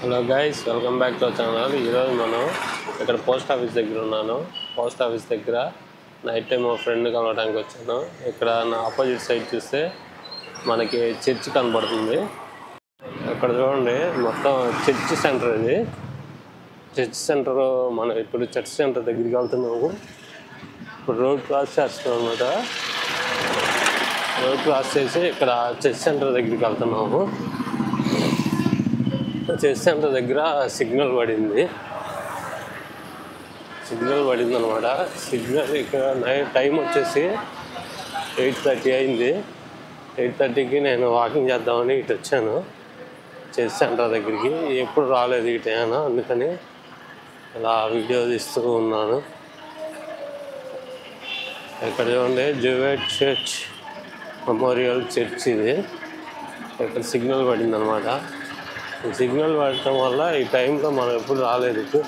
Hello guys, welcome back to our channel. ఈరోజు మనం ఇక్కడ పోస్ట్ ఆఫీస్ దగ్గర ఉన్నాను. పోస్ట్ ఆఫీస్ దగ్గర నైట్ టైం మా ఫ్రెండ్ కలవడానికి వచ్చాను. ఇక్కడ నా ఆపోజిట్ సైడ్ చూస్తే మనకి చర్చ్ కనబడుతుంది. ఇక్కడ చూడండి, మొత్తం చర్చ్ సెంటర్ ఇది. చర్చ్ సెంటర్, మనం ఇప్పుడు చర్చ్ సెంటర్ దగ్గరికి వెళ్తున్నాము. ఇప్పుడు రోడ్ క్రాస్ చేస్తున్నాం అనమాట. రోడ్ క్రాస్ చేసి ఇక్కడ చర్చ్ సెంటర్ దగ్గరికి వెళ్తున్నాము. చర్చ్ సెంటర్ దగ్గర సిగ్నల్ పడింది అనమాట. సిగ్నల్ ఇక్కడ టైం వచ్చేసి 8:30 అయింది. 8:30కి నేను వాకింగ్ చేద్దామని ఇటు వచ్చాను చర్చ్ సెంటర్ దగ్గరికి. ఎప్పుడు రాలేదు ఈ టైం, అందుకని ఇలా వీడియో తీస్తూ ఉన్నాను. ఇక్కడ చూడండి, జూవేట్ చర్చ్ మెమోరియల్ చర్చ్ ఇది. ఇక్కడ సిగ్నల్ పడింది అనమాట. సిగ్నల్ పడటం వల్ల ఈ టైంలో మనం ఎప్పుడు రాలేదు.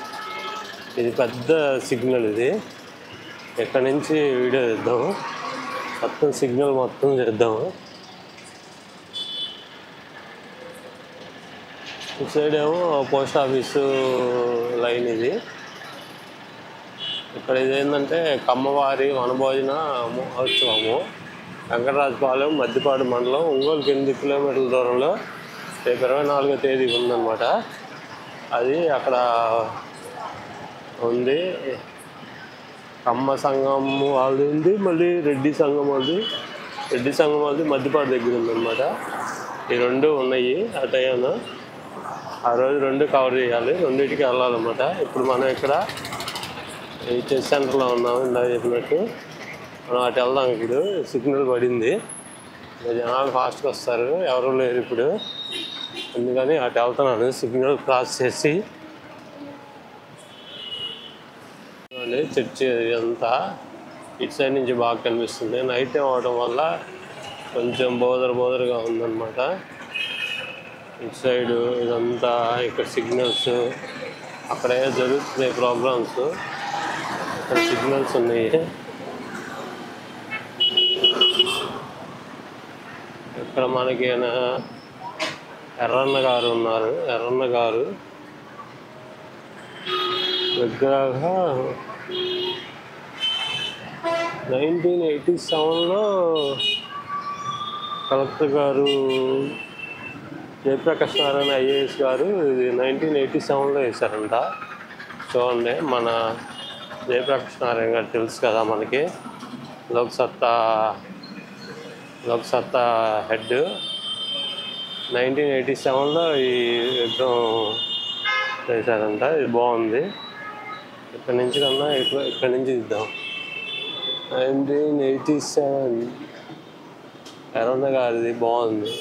ఇది పెద్ద సిగ్నల్. ఇది ఎక్కడి నుంచి వీడియో తీద్దాము, మొత్తం సిగ్నల్ మొత్తం చేద్దాము. ఇటు సైడ్ ఏమో పోస్ట్ ఆఫీసు లైన్ ఇది. ఇక్కడ ఇదేంటంటే కమ్మవారి వనభోజన మహోత్సవము. వెంకటరాజపాలెం, మద్దిపాడు మండలం, ఒంగోలుకి 8 కిలోమీటర్ల దూరంలో రేపు 24వ తేదీ ఉందన్నమాట. అది అక్కడ ఉంది. కమ్మ సంఘం వాళ్ళది ఉంది, మళ్ళీ రెడ్డి సంఘం వాళ్ళది మద్దిపాడు దగ్గర ఉందన్నమాట. ఈ రెండు ఉన్నాయి. ఆ టైంలో ఆ రోజు రెండు కవర్ చేయాలి, రెండింటికి వెళ్ళాలన్నమాట. ఇప్పుడు మనం ఇక్కడ ఈ చెస్ సెంటర్లో ఉన్నాము. ఇందాక చెప్పినట్టు మనం అటు వెళ్దాం. ఇప్పుడు సిగ్నల్ పడింది, జనాలు ఫాస్ట్గా వస్తారు, ఎవరు లేరు ఇప్పుడు, అందుకని అటు వెళ్తున్నాను. సిగ్నల్ క్రాస్ చేసి చర్చి అంతా ఇటు సైడ్ నుంచి బాగా కనిపిస్తుంది. నైట్ టైం అవడం వల్ల కొంచెం బోదరగా ఉందన్నమాట. ఇటు సైడు ఇదంతా ఇక్కడ సిగ్నల్స్, అక్కడే జరుగుతున్నాయి ప్రోగ్రామ్స్, ఇక్కడ సిగ్నల్స్ ఉన్నాయి. ఇక్కడ మనకి ఎర్రన్న గారు ఉన్నారు. ఎర్రన్న గారు విగ్రహ 1987లో కలెక్టర్ గారు జయప్రకాష్ నారాయణ ఐఏఎస్ గారు ఇది 1987లో వేశారంట. చూడండి, మన జయప్రకాష్ నారాయణ గారు తెలుసు కదా మనకి, లోక్సత్తా హెడ్. 1987లో ఈ విగ్రహం వేశారంట. ఇది బాగుంది. ఇక్కడి నుంచి కన్నా ఇక్కడి నుంచి ఇద్దాం. 1987 ఎర్రన్న గారిది బాగుంది.